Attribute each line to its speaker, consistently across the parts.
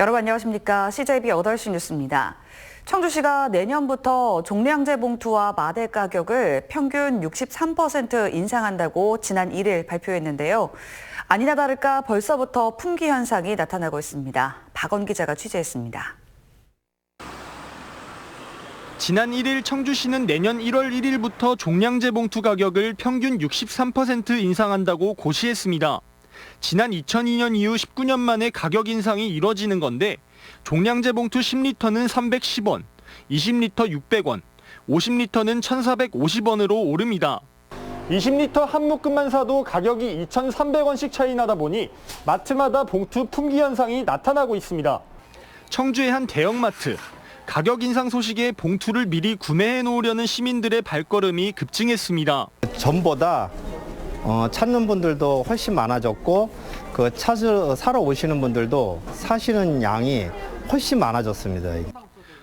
Speaker 1: 여러분 안녕하십니까? CJB 8시 뉴스입니다. 청주시가 내년부터 종량제 봉투와 마대 가격을 평균 63% 인상한다고 지난 1일 발표했는데요. 아니나 다를까 벌써부터 품귀 현상이 나타나고 있습니다. 박원 기자가 취재했습니다.
Speaker 2: 지난 1일 청주시는 내년 1월 1일부터 종량제 봉투 가격을 평균 63% 인상한다고 고시했습니다. 지난 2002년 이후 19년 만에 가격 인상이 이뤄지는 건데 종량제 봉투 10리터는 310원, 20리터 600원, 50리터는 1,450원으로 오릅니다. 20리터 한 묶음만 사도 가격이 2,300원씩 차이 나다 보니 마트마다 봉투 품귀 현상이 나타나고 있습니다. 청주의 한 대형마트. 가격 인상 소식에 봉투를 미리 구매해 놓으려는 시민들의 발걸음이 급증했습니다.
Speaker 3: 전보다 찾는 분들도 훨씬 많아졌고 사러 오시는 분들도 사시는 양이 훨씬 많아졌습니다.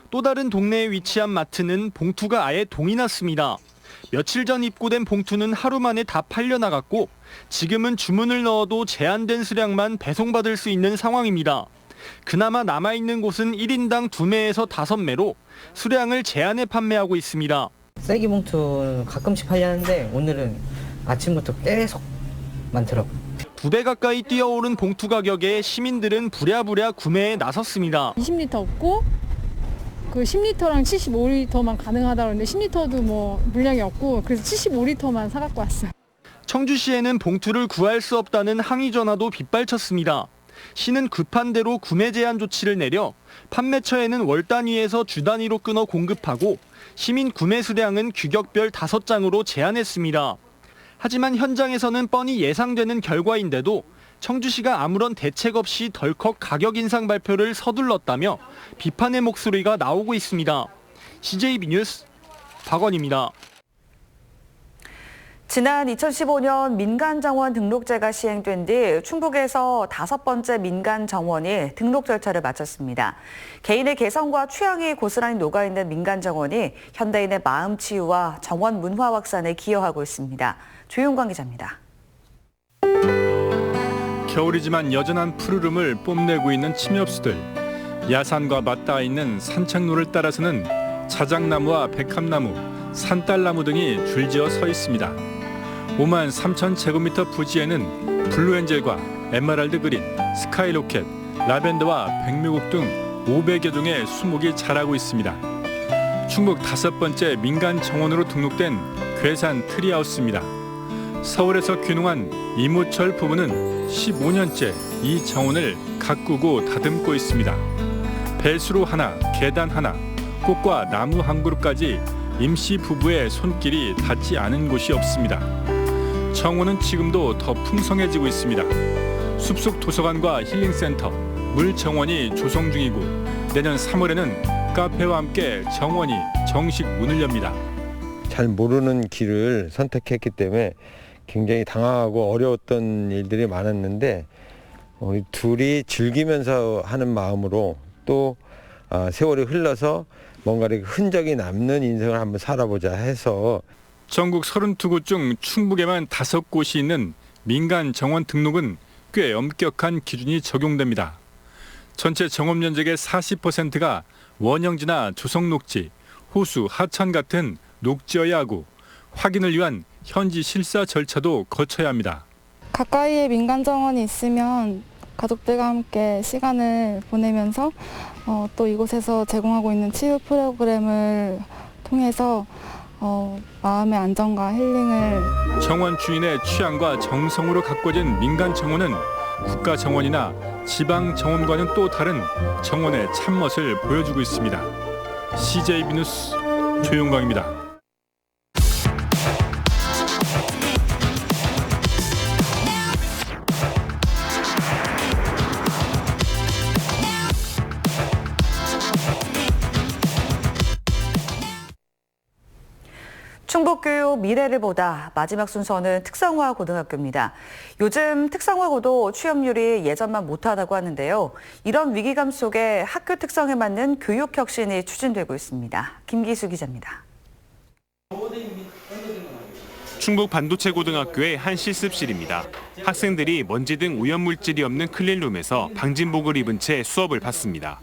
Speaker 2: 또 다른 동네에 위치한 마트는 봉투가 아예 동이 났습니다. 며칠 전 입고된 봉투는 하루 만에 다 팔려나갔고 지금은 주문을 넣어도 제한된 수량만 배송받을 수 있는 상황입니다. 그나마 남아있는 곳은 1인당 2매에서 5매로 수량을 제한해 판매하고 있습니다.
Speaker 4: 쐐기 봉투 가끔씩 팔렸는데 오늘은 아침부터 계속 많더라고요.
Speaker 2: 2배 가까이 뛰어오른 봉투 가격에 시민들은 부랴부랴 구매에 나섰습니다.
Speaker 5: 20리터 없고 그 10리터랑 75리터만 가능하다고 하는데 10리터도 물량이 없고 그래서 75리터만 사갖고 왔어요.
Speaker 2: 청주시에는 봉투를 구할 수 없다는 항의 전화도 빗발쳤습니다. 시는 급한 대로 구매 제한 조치를 내려 판매처에는 월 단위에서 주 단위로 끊어 공급하고 시민 구매 수량은 규격별 5장으로 제한했습니다. 하지만 현장에서는 뻔히 예상되는 결과인데도 청주시가 아무런 대책 없이 덜컥 가격 인상 발표를 서둘렀다며 비판의 목소리가 나오고 있습니다. CJB 뉴스 박원입니다.
Speaker 1: 지난 2015년 민간정원 등록제가 시행된 뒤 충북에서 5번째 민간정원이 등록 절차를 마쳤습니다. 개인의 개성과 취향이 고스란히 녹아있는 민간정원이 현대인의 마음 치유와 정원 문화 확산에 기여하고 있습니다. 조용광 기자입니다.
Speaker 6: 겨울이지만 여전한 푸르름을 뽐내고 있는 침엽수들. 야산과 맞닿아 있는 산책로를 따라서는 자작나무와 백합나무, 산딸나무 등이 줄지어 서 있습니다. 5만 3천 제곱미터 부지에는 블루엔젤과 에메랄드 그린, 스카이로켓, 라벤더와 백묘국 등 500여 종의 수목이 자라고 있습니다. 충북 5번째 민간 정원으로 등록된 괴산 트리하우스입니다. 서울에서 귀농한 이무철 부부는 15년째 이 정원을 가꾸고 다듬고 있습니다. 배수로 하나, 계단 하나, 꽃과 나무 한 그루까지 임씨 부부의 손길이 닿지 않은 곳이 없습니다. 정원은 지금도 더 풍성해지고 있습니다. 숲속 도서관과 힐링센터, 물정원이 조성 중이고 내년 3월에는 카페와 함께 정원이 정식 문을 엽니다.
Speaker 7: 잘 모르는 길을 선택했기 때문에 굉장히 당황하고 어려웠던 일들이 많았는데 우리 둘이 즐기면서 하는 마음으로 또 세월이 흘러서 뭔가 흔적이 남는 인생을 한번 살아보자 해서
Speaker 6: 전국 32곳 중 충북에만 5곳이 있는 민간 정원 등록은 꽤 엄격한 기준이 적용됩니다. 전체 정원 면적의 40%가 원형지나 조성녹지, 호수, 하천 같은 녹지여야 하고 확인을 위한 현지 실사 절차도 거쳐야 합니다.
Speaker 8: 가까이에 민간 정원이 있으면 가족들과 함께 시간을 보내면서 또 이곳에서 제공하고 있는 치유 프로그램을 통해서 마음의 안정과 힐링을.
Speaker 6: 정원 주인의 취향과 정성으로 가꿔진 민간 정원은 국가 정원이나 지방 정원과는 또 다른 정원의 참멋을 보여주고 있습니다. CJB 뉴스 조용광입니다.
Speaker 1: 충북교육 미래를 보다 마지막 순서는 특성화 고등학교입니다. 요즘 특성화고도 취업률이 예전만 못하다고 하는데요. 이런 위기감 속에 학교 특성에 맞는 교육 혁신이 추진되고 있습니다. 김기수 기자입니다.
Speaker 9: 충북 반도체고등학교의 한 실습실입니다. 학생들이 먼지 등 오염물질이 없는 클린룸에서 방진복을 입은 채 수업을 받습니다.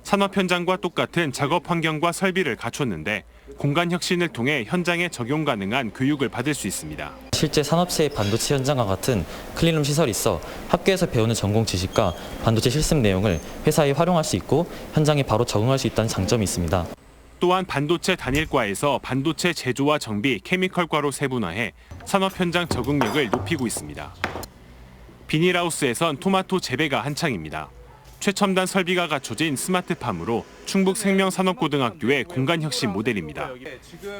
Speaker 9: 산업 현장과 똑같은 작업 환경과 설비를 갖췄는데 공간 혁신을 통해 현장에 적용 가능한 교육을 받을 수 있습니다.
Speaker 10: 실제 산업체의 반도체 현장과 같은 클린룸 시설이 있어 학교에서 배우는 전공 지식과 반도체 실습 내용을 회사에 활용할 수 있고 현장에 바로 적응할 수 있다는 장점이 있습니다.
Speaker 9: 또한 반도체 단일과에서 반도체 제조와 정비, 케미컬과로 세분화해 산업 현장 적응력을 높이고 있습니다. 비닐하우스에선 토마토 재배가 한창입니다. 최첨단 설비가 갖춰진 스마트팜으로 충북 생명산업고등학교의 공간혁신 모델입니다.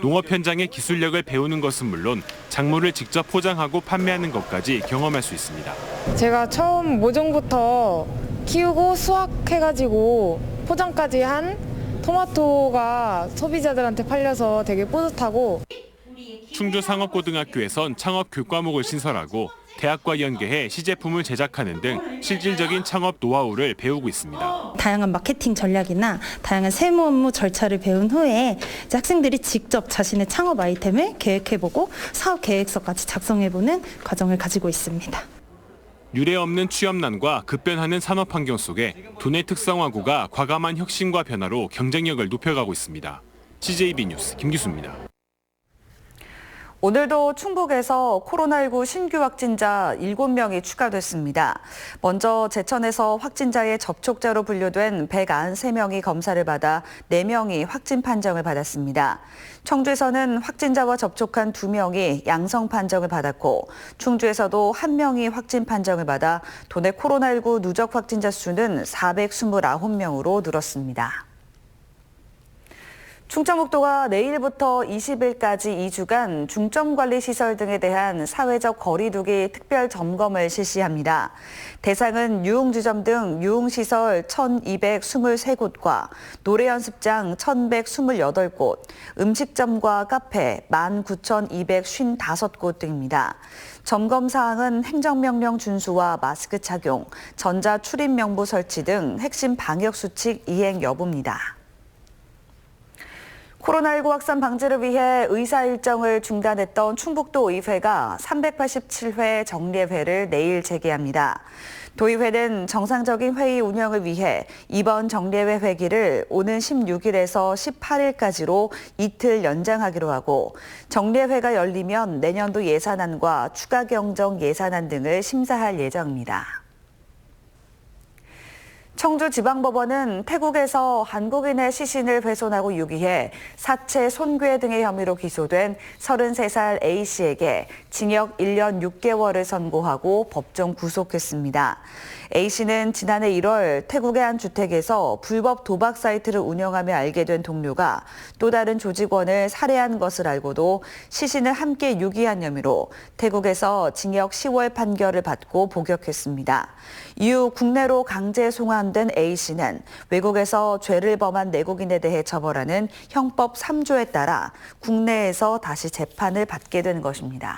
Speaker 9: 농업 현장의 기술력을 배우는 것은 물론 작물을 직접 포장하고 판매하는 것까지 경험할 수 있습니다.
Speaker 11: 제가 처음 모종부터 키우고 수확해가지고 포장까지 한 토마토가 소비자들한테 팔려서 되게 뿌듯하고,
Speaker 9: 충주상업고등학교에선 창업 교과목을 신설하고 대학과 연계해 시제품을 제작하는 등 실질적인 창업 노하우를 배우고 있습니다.
Speaker 12: 다양한 마케팅 전략이나 다양한 세무 업무 절차를 배운 후에 이제 학생들이 직접 자신의 창업 아이템을 계획해보고 사업 계획서까지 작성해보는 과정을 가지고 있습니다.
Speaker 9: 유례 없는 취업난과 급변하는 산업 환경 속에 도내 특성화고가 과감한 혁신과 변화로 경쟁력을 높여가고 있습니다. CJB 뉴스 김기수입니다.
Speaker 1: 오늘도 충북에서 코로나19 신규 확진자 7명이 추가됐습니다. 먼저 제천에서 확진자의 접촉자로 분류된 193명이 검사를 받아 4명이 확진 판정을 받았습니다. 청주에서는 확진자와 접촉한 2명이 양성 판정을 받았고, 충주에서도 1명이 확진 판정을 받아 도내 코로나19 누적 확진자 수는 429명으로 늘었습니다. 충청북도가 내일부터 20일까지 2주간 중점관리시설 등에 대한 사회적 거리 두기 특별 점검을 실시합니다. 대상은 유흥주점 등 유흥시설 1,223곳과 노래연습장 1,128곳, 음식점과 카페 19,255곳 등입니다. 점검 사항은 행정명령 준수와 마스크 착용, 전자출입명부 설치 등 핵심 방역수칙 이행 여부입니다. 코로나19 확산 방지를 위해 의사 일정을 중단했던 충북도 의회가 387회 정례회를 내일 재개합니다. 도의회는 정상적인 회의 운영을 위해 이번 정례회 회기를 오는 16일에서 18일까지로 이틀 연장하기로 하고, 정례회가 열리면 내년도 예산안과 추가 경정 예산안 등을 심사할 예정입니다. 청주지방법원은 태국에서 한국인의 시신을 훼손하고 유기해 사체 손괴 등의 혐의로 기소된 33살 A씨에게 징역 1년 6개월을 선고하고 법정 구속했습니다. A씨는 지난해 1월 태국의 한 주택에서 불법 도박 사이트를 운영하며 알게 된 동료가 또 다른 조직원을 살해한 것을 알고도 시신을 함께 유기한 혐의로 태국에서 징역 10월 판결을 받고 복역했습니다. 이후 국내로 강제 송환된 A씨는 외국에서 죄를 범한 내국인에 대해 처벌하는 형법 3조에 따라 국내에서 다시 재판을 받게 된 것입니다.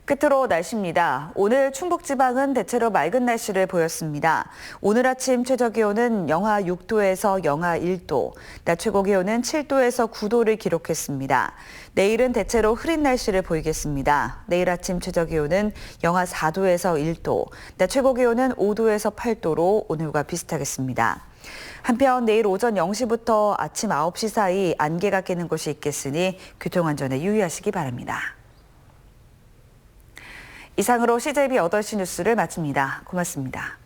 Speaker 1: 끝으로 날씨입니다. 오늘 충북지방은 대체로 맑은 날씨를 보였습니다. 오늘 아침 최저기온은 영하 6도에서 영하 1도, 낮 최고기온은 7도에서 9도를 기록했습니다. 내일은 대체로 흐린 날씨를 보이겠습니다. 내일 아침 최저기온은 영하 4도에서 1도, 낮 최고기온은 5도에서 8도로 오늘과 비슷하겠습니다. 한편 내일 오전 0시부터 아침 9시 사이 안개가 끼는 곳이 있겠으니 교통안전에 유의하시기 바랍니다. 이상으로 CJB 8시 뉴스를 마칩니다. 고맙습니다.